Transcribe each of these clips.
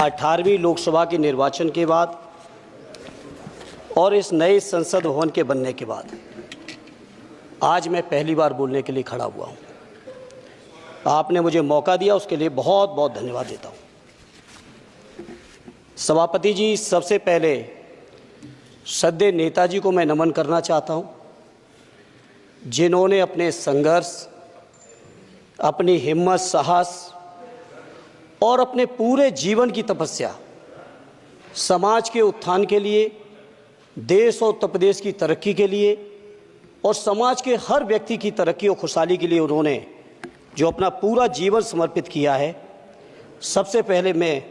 18वीं लोकसभा के निर्वाचन के बाद और इस नए संसद भवन के बनने के बाद आज मैं पहली बार बोलने के लिए खड़ा हुआ हूं। आपने मुझे मौका दिया, उसके लिए बहुत बहुत धन्यवाद देता हूं। सभापति जी, सबसे पहले श्रद्धेय नेताजी को मैं नमन करना चाहता हूं, जिन्होंने अपने संघर्ष, अपनी हिम्मत, साहस और अपने पूरे जीवन की तपस्या समाज के उत्थान के लिए, देश और उत्तर प्रदेश की तरक्की के लिए और समाज के हर व्यक्ति की तरक्की और खुशहाली के लिए उन्होंने जो अपना पूरा जीवन समर्पित किया है, सबसे पहले मैं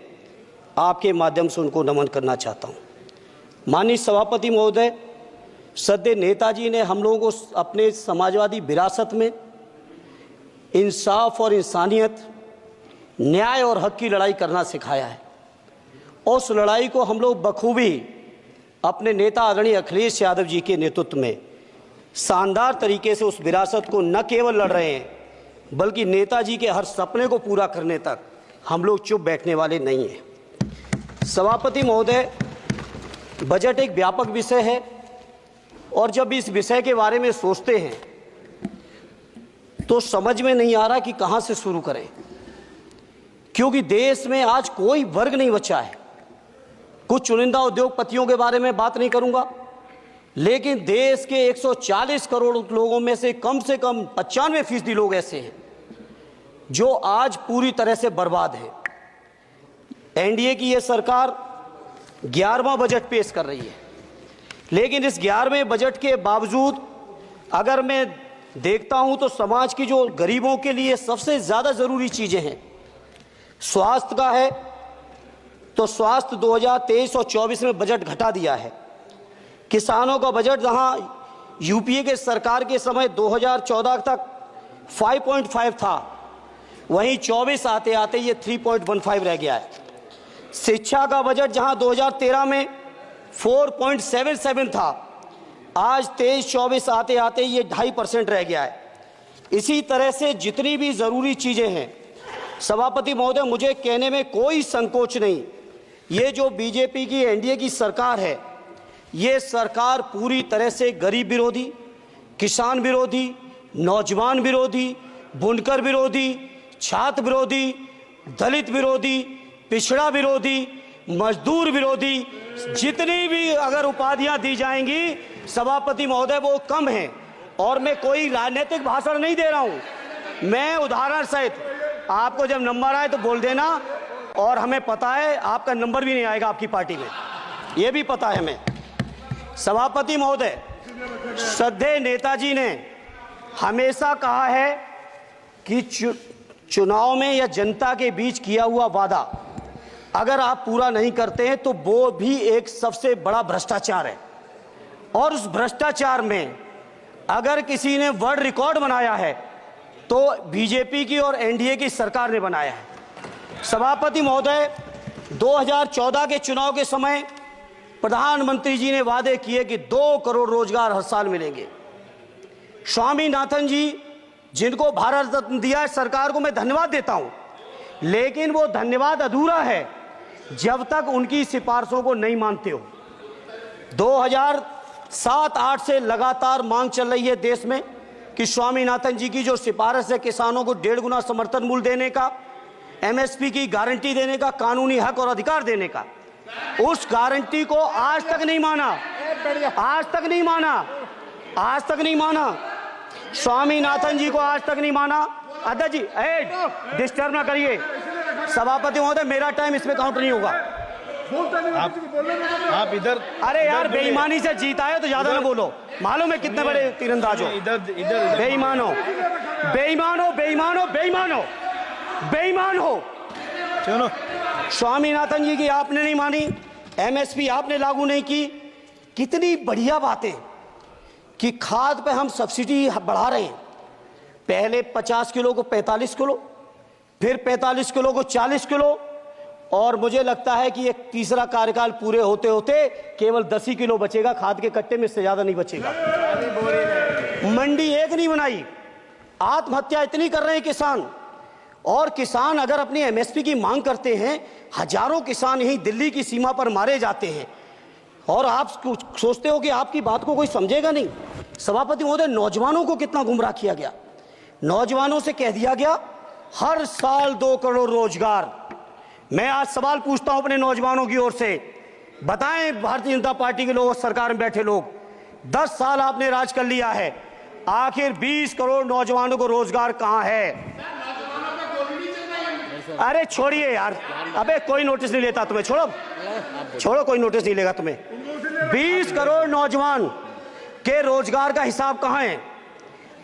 आपके माध्यम से उनको नमन करना चाहता हूँ। माननीय सभापति महोदय, श्रद्धेय नेताजी ने हम लोगों को अपने समाजवादी विरासत में इंसाफ और इंसानियत, न्याय और हक की लड़ाई करना सिखाया है और उस लड़ाई को हम लोग बखूबी अपने नेता आदरणीय अखिलेश यादव जी के नेतृत्व में शानदार तरीके से उस विरासत को न केवल लड़ रहे हैं, बल्कि नेताजी के हर सपने को पूरा करने तक हम लोग चुप बैठने वाले नहीं हैं। सभापति महोदय, बजट एक व्यापक विषय है और जब इस विषय के बारे में सोचते हैं तो समझ में नहीं आ रहा कि कहां से शुरू करें, क्योंकि देश में आज कोई वर्ग नहीं बचा है। कुछ चुनिंदा उद्योगपतियों के बारे में बात नहीं करूंगा, लेकिन देश के 140 करोड़ लोगों में से कम 95% लोग ऐसे हैं जो आज पूरी तरह से बर्बाद है। एनडीए की यह सरकार 11वां बजट पेश कर रही है, लेकिन इस 11वें बजट के बावजूद अगर मैं देखता हूं तो समाज की जो गरीबों के लिए सबसे ज़्यादा ज़रूरी चीज़ें हैं, स्वास्थ्य का है तो स्वास्थ्य 2023 और 24 में बजट घटा दिया है। किसानों का बजट जहां यूपीए के सरकार के समय 2014 तक 5.5 था, वहीं 24 आते आते ये 3.15 रह गया है। शिक्षा का बजट जहां 2013 में 4.77 था, आज 23-24 आते आते ये 2.5% रह गया है। इसी तरह से जितनी भी ज़रूरी चीज़ें हैं, सभापति महोदय, मुझे कहने में कोई संकोच नहीं, ये जो बीजेपी की एनडीए की सरकार है, ये सरकार पूरी तरह से गरीब विरोधी, किसान विरोधी, नौजवान विरोधी, बुनकर विरोधी, छात्र विरोधी, दलित विरोधी, पिछड़ा विरोधी, मजदूर विरोधी, जितनी भी अगर उपाधियां दी जाएंगी सभापति महोदय वो कम हैं। और मैं कोई राजनीतिक भाषण नहीं दे रहा हूं, मैं उदाहरण सहित आपको जब नंबर आए तो बोल देना, और हमें पता है आपका नंबर भी नहीं आएगा आपकी पार्टी में, ये भी पता है हमें। सभापति महोदय, श्रद्धेय नेताजी ने हमेशा कहा है कि चुनाव में या जनता के बीच किया हुआ वादा अगर आप पूरा नहीं करते हैं तो वो भी एक सबसे बड़ा भ्रष्टाचार है, और उस भ्रष्टाचार में अगर किसी ने वर्ल्ड रिकॉर्ड बनाया है तो बीजेपी की और एनडीए की सरकार ने बनाया है। सभापति महोदय, 2014 के चुनाव के समय प्रधानमंत्री जी ने वादे किए कि 2 करोड़ रोजगार हर साल मिलेंगे। स्वामीनाथन जी, जिनको भारत रत्न दिया है, सरकार को मैं धन्यवाद देता हूं, लेकिन वो धन्यवाद अधूरा है जब तक उनकी सिफारिशों को नहीं मानते हो। 2007-8 से लगातार मांग चल रही है देश में कि स्वामीनाथन जी की जो सिफारिश है, किसानों को 1.5 गुना समर्थन मूल्य देने का, एमएसपी की गारंटी देने का, कानूनी हक और अधिकार देने का, उस गारंटी को आज तक नहीं माना, आज तक नहीं माना, आज तक नहीं माना। स्वामीनाथन जी को आज तक नहीं माना। अध्यक्ष जी, डिस्टर्ब ना करिए। सभापति महोदय, मेरा टाइम इसमें काउंट नहीं होगा। आप इधर, अरे यार, बेईमानी से जीता है तो ज्यादा ना बोलो, मालूम है कितने बड़े तीरंदाज हो। इधर बेईमान हो, बेईमान हो, बेईमान हो, बेईमान हो, बेईमान हो। चलो, स्वामीनाथन जी की आपने नहीं मानी, एमएसपी आपने लागू नहीं की। कितनी बढ़िया बातें कि खाद पे हम सब्सिडी बढ़ा रहे हैं, पहले 50 किलो को 45 किलो, फिर 45 किलो को 40 किलो, और मुझे लगता है कि एक तीसरा कार्यकाल पूरे होते होते केवल 10 ही किलो बचेगा खाद के कट्टे में, इससे ज्यादा नहीं बचेगा। मंडी एक नहीं बनाई, आत्महत्या इतनी कर रहे हैं किसान, और किसान अगर अपनी एमएसपी की मांग करते हैं, हजारों किसान यहीं दिल्ली की सीमा पर मारे जाते हैं और आप सोचते हो कि आपकी बात को कोई समझेगा नहीं। सभापति महोदय, नौजवानों को कितना गुमराह किया गया। नौजवानों से कह दिया गया हर साल 2 करोड़ रोजगार। मैं आज सवाल पूछता हूं अपने नौजवानों की ओर से, बताएं भारतीय जनता पार्टी के लोग, सरकार में बैठे लोग, 10 साल आपने राज कर लिया है, आखिर 20 करोड़ नौजवानों को रोजगार कहां है? अरे छोड़िए यार, अबे कोई नोटिस नहीं लेता तुम्हें, छोड़ो कोई नोटिस नहीं लेगा तुम्हें। 20 करोड़ नौजवान के रोजगार का हिसाब कहां है?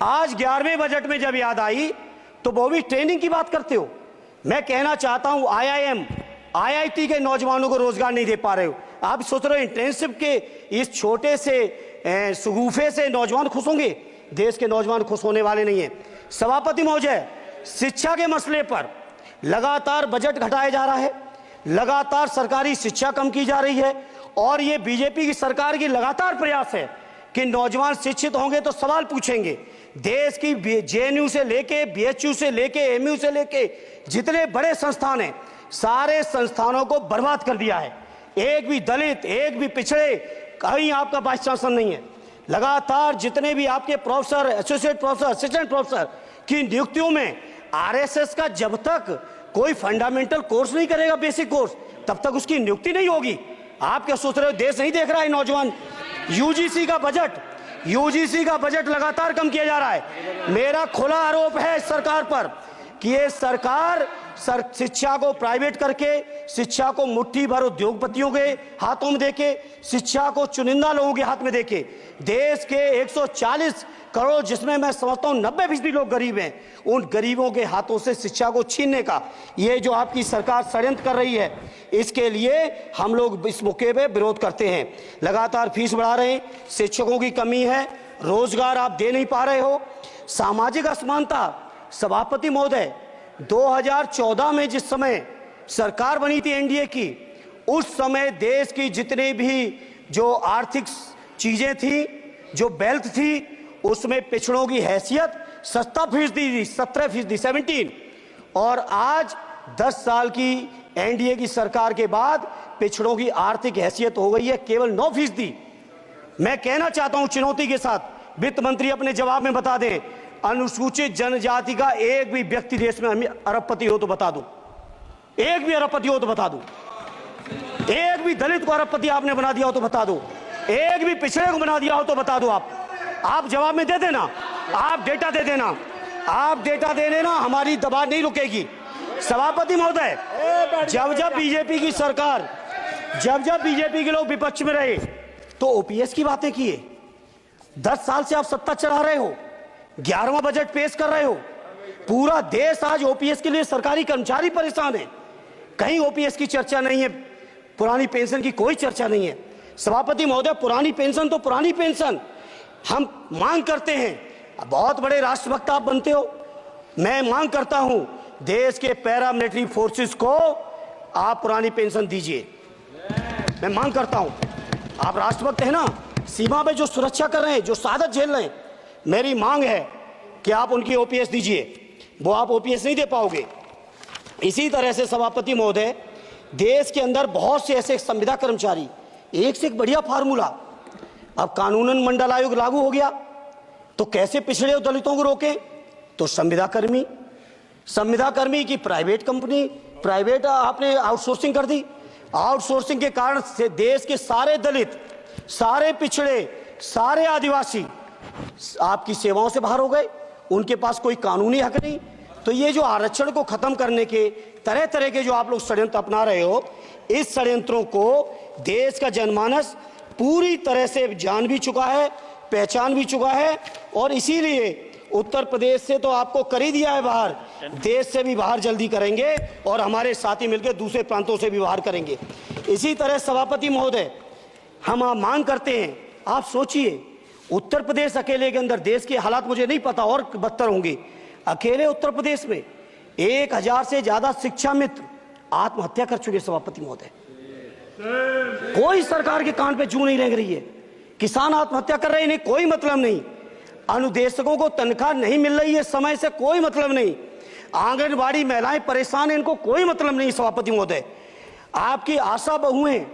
आज 11वें बजट में जब याद आई तो वो भी ट्रेनिंग की बात करते हो। मैं कहना चाहता हूं IIM, IIT के नौजवानों को रोजगार नहीं दे पा रहे हो। आप सोच रहे हो इंटर्नशिप के इस छोटे से शगुफे से नौजवान खुश होंगे? देश के नौजवान खुश होने वाले नहीं है। सभापति महोदय, शिक्षा के मसले पर लगातार बजट घटाया जा रहा है, लगातार सरकारी शिक्षा कम की जा रही है और ये बीजेपी की सरकार की लगातार प्रयास है कि नौजवान शिक्षित होंगे तो सवाल पूछेंगे। देश की JNU से लेके BHU से लेके MU से लेके जितने बड़े संस्थान हैं, सारे संस्थानों को बर्बाद कर दिया है। एक भी दलित, एक भी पिछड़े, कहीं आपका वाइस चांसलर नहीं है। लगातार जितने भी आपके professor, associate professor, assistant professor की नियुक्तियों में RSS का जब तक कोई फंडामेंटल कोर्स नहीं करेगा, बेसिक कोर्स, तब तक उसकी नियुक्ति नहीं होगी। आप क्या सोच रहे हो देश नहीं देख रहा है नौजवान? यूजीसी का बजट लगातार कम किया जा रहा है। मेरा खुला आरोप है इस सरकार पर कि ये सरकार शिक्षा को प्राइवेट करके, शिक्षा को मुट्ठी भर उद्योगपतियों के हाथों में देके, शिक्षा को चुनिंदा लोगों के हाथ में देके, देश के 140 करोड़, जिसमें मैं समझता हूं 90% लोग गरीब हैं, उन गरीबों के हाथों से शिक्षा को छीनने का ये जो आपकी सरकार षड्यंत्र कर रही है, इसके लिए हम लोग इस मौके पे विरोध करते हैं। लगातार फीस बढ़ा रहे हैं, शिक्षकों की कमी है, रोजगार आप दे नहीं पा रहे हो, सामाजिक असमानता। सभापति महोदय, 2014 में जिस समय सरकार बनी थी एनडीए की, उस समय देश की जितने भी जो आर्थिक चीजें थी, जो वेल्थ थी, उसमें पिछड़ों की हैसियत 17% थी, 17%, और आज 10 साल की एनडीए की सरकार के बाद पिछड़ों की आर्थिक हैसियत हो गई है केवल 9%। मैं कहना चाहता हूं चुनौती के साथ, वित्त मंत्री अपने जवाब में बता दें, अनुसूचित जनजाति का एक भी व्यक्ति देश में अरबपति हो तो बता दो, एक भी अरबपति हो तो बता दो, एक भी दलित को अरबपति आपने बना दिया हो तो बता दो, एक भी पिछड़े को बना दिया हो तो बता दो। आप जवाब में दे देना, आप डेटा दे देना, आप डेटा दे देना, हमारी दबाव नहीं रुकेगी। सभापति महोदय, जब बीजेपी की सरकार, जब बीजेपी के लोग विपक्ष में रहे तो ओपीएस की बातें किए। 10 साल से आप सत्ता चला रहे हो, 11वां बजट पेश कर रहे हो, पूरा देश आज ओपीएस के लिए, सरकारी कर्मचारी परेशान है, कहीं ओपीएस की चर्चा नहीं है, पुरानी पेंशन की कोई चर्चा नहीं है। सभापति महोदय, पुरानी पेंशन तो पुरानी पेंशन, हम मांग करते हैं, बहुत बड़े राष्ट्रभक्त आप बनते हो, मैं मांग करता हूं देश के पैरामिलिट्री फोर्सेस को आप पुरानी पेंशन दीजिए। मैं मांग करता हूं, आप राष्ट्रभक्त हैं ना, सीमा में जो सुरक्षा कर रहे हैं, जो शहादत झेल रहे हैं, मेरी मांग है कि आप उनकी ओपीएस दीजिए। वो आप ओपीएस नहीं दे पाओगे। इसी तरह से सभापति महोदय, देश के अंदर बहुत से ऐसे संविदा कर्मचारी, एक से एक बढ़िया फार्मूला, अब कानूनन मंडल आयोग लागू हो गया तो कैसे पिछड़े और दलितों को रोकें? तो संविदा कर्मी की प्राइवेट कंपनी, प्राइवेट आपने आउटसोर्सिंग कर दी। आउटसोर्सिंग के कारण से देश के सारे दलित, सारे पिछड़े, सारे आदिवासी आपकी सेवाओं से बाहर हो गए, उनके पास कोई कानूनी हक नहीं। तो ये जो आरक्षण को खत्म करने के तरह तरह के जो आप लोग षड्यंत्र अपना रहे हो, इस षड्यंत्रों को देश का जनमानस पूरी तरह से जान भी चुका है, पहचान भी चुका है, और इसीलिए उत्तर प्रदेश से तो आपको कर ही दिया है बाहर, देश से भी बाहर जल्दी करेंगे और हमारे साथी मिलकर दूसरे प्रांतों से भी बाहर करेंगे। इसी तरह सभापति महोदय, हम मांग करते हैं, आप सोचिए, उत्तर प्रदेश अकेले के अंदर, देश के हालात मुझे नहीं पता और बदतर होंगे, अकेले उत्तर प्रदेश में 1000 से ज्यादा शिक्षा मित्र आत्महत्या कर चुके। सभापति महोदय, कोई सरकार के कान पे जू नहीं रेंग रही है, किसान आत्महत्या कर रहे हैं, कोई मतलब नहीं, अनुदेशकों को तनख्वाह नहीं मिल रही है समय से, कोई मतलब नहीं, आंगनबाड़ी महिलाएं परेशान हैं, इनको कोई मतलब नहीं सभापति महोदय। आपकी आशा बहुएं,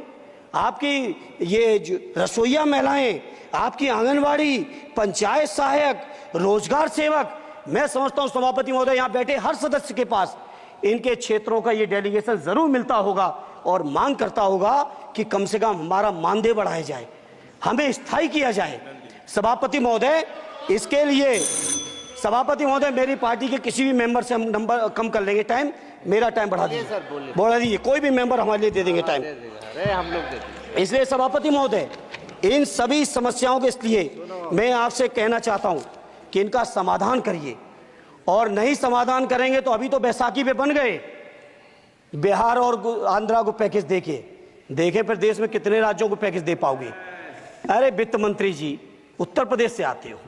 आपकी ये रसोईया महिलाएं, आपकी आंगनबाड़ी, पंचायत सहायक, रोजगार सेवक, मैं समझता हूं सभापति महोदय यहाँ बैठे हर सदस्य के पास इनके क्षेत्रों का ये डेलीगेशन जरूर मिलता होगा और मांग करता होगा कि कम से कम हमारा मानदेय बढ़ाया जाए, हमें स्थायी किया जाए। सभापति महोदय, इसके लिए सभापति महोदय मेरी पार्टी के किसी भी मेंबर से हम नंबर कम कर लेंगे, टाइम, मेरा टाइम बढ़ा दीजिए, बढ़ा दीजिए, कोई भी मेंबर हमारे लिए दे देंगे टाइम, हम लोग देते। इसलिए सभापति महोदय इन सभी समस्याओं के लिए मैं आपसे कहना चाहता हूं कि इनका समाधान करिए, और नहीं समाधान करेंगे तो अभी तो बैसाखी पे बन गए, बिहार और आंध्रा को पैकेज देखे फिर देश में कितने राज्यों को पैकेज दे पाओगे। अरे वित्त मंत्री जी उत्तर प्रदेश से आते हो,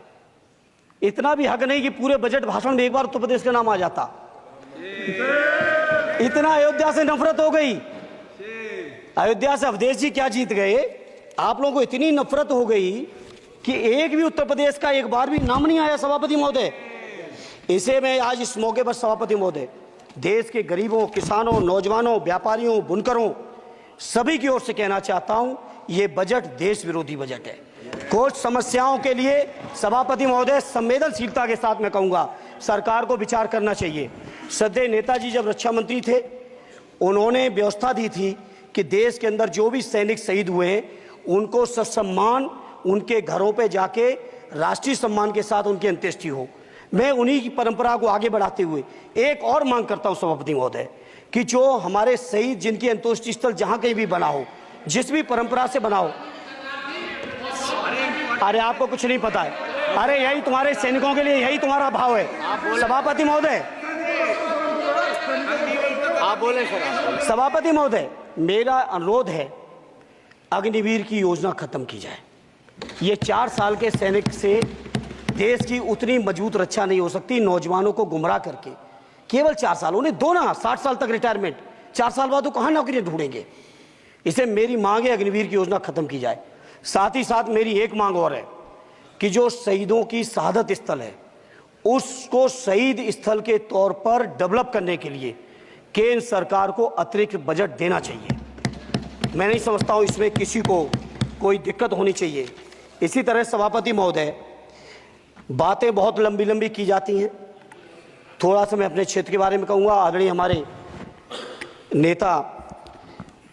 इतना भी हक नहीं कि पूरे बजट भाषण में एक बार उत्तर प्रदेश का नाम आ जाता। इतना अयोध्या से नफरत हो गई, अयोध्या से अवधेश जी क्या जीत गए, आप लोगों को इतनी नफरत हो गई कि एक भी उत्तर प्रदेश का एक बार भी नाम नहीं आया सभापति महोदय। इसे मैं आज इस मौके पर सभापति महोदय देश के गरीबों, किसानों, नौजवानों, व्यापारियों, बुनकरों सभी की ओर से कहना चाहता हूं, ये बजट देश विरोधी बजट है। कुछ समस्याओं के लिए सभापति महोदय संवेदनशीलता के साथ मैं कहूंगा सरकार को विचार करना चाहिए। श्रद्धेय नेताजी जब रक्षा मंत्री थे, उन्होंने व्यवस्था दी थी कि देश के अंदर जो भी सैनिक शहीद हुए हैं उनको ससम्मान उनके घरों पे जाके राष्ट्रीय सम्मान के साथ उनकी अंत्येष्टि हो। मैं उन्हीं की परंपरा को आगे बढ़ाते हुए एक और मांग करता हूं सभापति महोदय कि जो हमारे शहीद जिनकी अंत्येष्टि स्थल जहां कहीं भी बना हो, जिस भी परंपरा से बना हो, अरे आपको कुछ नहीं पता है, अरे यही तुम्हारे सैनिकों के लिए यही तुम्हारा भाव है। सभापति महोदय, आप बोले सर। सभापति महोदय मेरा अनुरोध है अग्निवीर की योजना खत्म की जाए। ये 4 साल के सैनिक से देश की उतनी मजबूत रक्षा नहीं हो सकती। नौजवानों को गुमराह करके केवल 4 साल, उन्हें दो ना 60 साल तक रिटायरमेंट, 4 साल बाद वो कहाँ नौकरी ढूंढेंगे। इसे मेरी मांग है अग्निवीर की योजना खत्म की जाए। साथ ही साथ मेरी एक मांग और है कि जो शहीदों की शहादत स्थल है उसको शहीद स्थल के तौर पर डेवलप करने के लिए केंद्र सरकार को अतिरिक्त बजट देना चाहिए। मैं नहीं समझता हूं इसमें किसी को कोई दिक्कत होनी चाहिए। इसी तरह सभापति महोदय बातें बहुत लंबी लंबी की जाती हैं, थोड़ा सा मैं अपने क्षेत्र के बारे में कहूँगा। आदरणीय हमारे नेता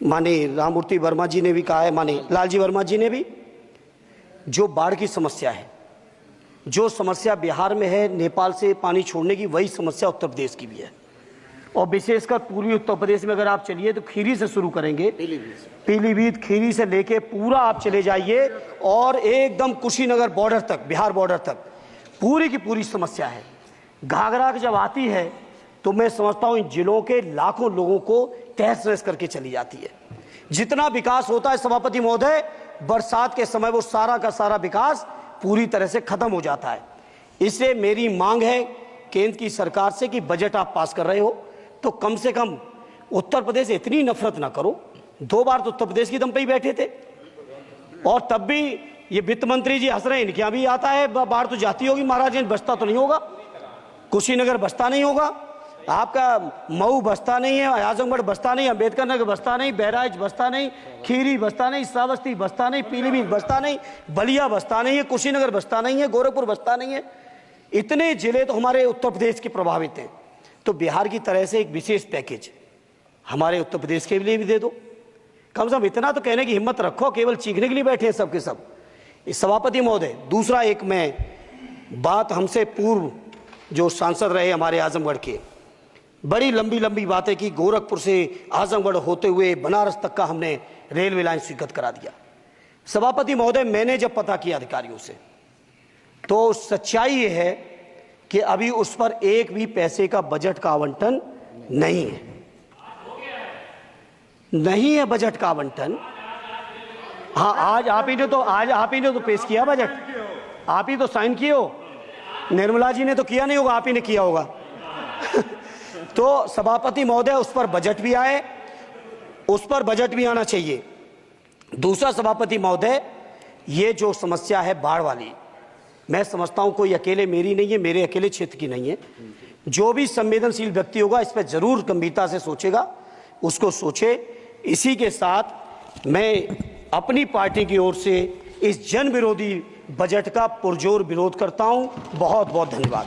माननीय राममूर्ति वर्मा जी ने भी कहा है, माननीय लालजी वर्मा जी ने भी, जो बाढ़ की समस्या है, जो समस्या बिहार में है नेपाल से पानी छोड़ने की, वही समस्या उत्तर प्रदेश की भी है। और विशेषकर पूर्वी उत्तर प्रदेश में अगर आप चलिए तो खीरी से शुरू करेंगे, पीलीभीत खीरी से लेके पूरा आप चले जाइए और एकदम कुशीनगर बॉर्डर तक, बिहार बॉर्डर तक पूरी की पूरी समस्या है। घाघरा जब आती है तो मैं समझता हूं इन जिलों के लाखों लोगों को तहस नहस करके चली जाती है। जितना विकास होता है सभापति महोदय, बरसात के समय वो सारा का सारा विकास पूरी तरह से खत्म हो जाता है। इसलिए मेरी मांग है केंद्र की सरकार से कि बजट आप पास कर रहे हो तो कम से कम उत्तर प्रदेश से इतनी नफरत ना करो। 2 बार तो उत्तर प्रदेश की दम पे ही बैठे थे और तब भी ये वित्त मंत्री जी हंस रहे हैं, इनके यहाँ भी आता है बाढ़ तो जाती होगी, महाराज बसता तो नहीं होगा, कुशीनगर बसता नहीं होगा, आपका मऊ बसता नहीं है, आजमगढ़ बसता नहीं, अम्बेडकर नगर बसता नहीं, बहराइच बसता नहीं, खीरी बसता नहीं, श्रावस्ती बसता नहीं, पीलीभीत बसता नहीं, बलिया बसता नहीं है, कुशीनगर बसता नहीं है, गोरखपुर बसता नहीं है। इतने जिले तो हमारे उत्तर प्रदेश के प्रभावित हैं। तो बिहार की तरह से एक विशेष पैकेज हमारे उत्तर प्रदेश के लिए भी दे दो। कम से कम इतना तो कहने की हिम्मत रखो, केवल चीखने के लिए बैठे हैं सब के सब। इस सभापति महोदय, दूसरा एक मैं बात, हमसे पूर्व जो सांसद रहे हमारे आजमगढ़ के, बड़ी लंबी लंबी बातें की, गोरखपुर से आजमगढ़ होते हुए बनारस तक का हमने रेलवे लाइन स्वीकृत करा दिया। सभापति महोदय मैंने जब पता किया अधिकारियों से तो सच्चाई ये है कि अभी उस पर एक भी पैसे का बजट का आवंटन नहीं है, नहीं है बजट का आवंटन। हाँ, आज आप ही ने तो पेश किया बजट, आप ही तो साइन किए हो, निर्मला जी ने तो किया नहीं होगा, आप ही ने किया होगा। तो सभापति महोदय उस पर बजट भी आए, उस पर बजट भी आना चाहिए। दूसरा सभापति महोदय, ये जो समस्या है बाढ़ वाली, मैं समझता हूं कोई अकेले मेरी नहीं है, मेरे अकेले क्षेत्र की नहीं है, जो भी संवेदनशील व्यक्ति होगा इस पर जरूर गंभीरता से सोचेगा, उसको सोचे। इसी के साथ मैं अपनी पार्टी की ओर से इस जन विरोधी बजट का पुरजोर विरोध करता हूं। बहुत बहुत धन्यवाद।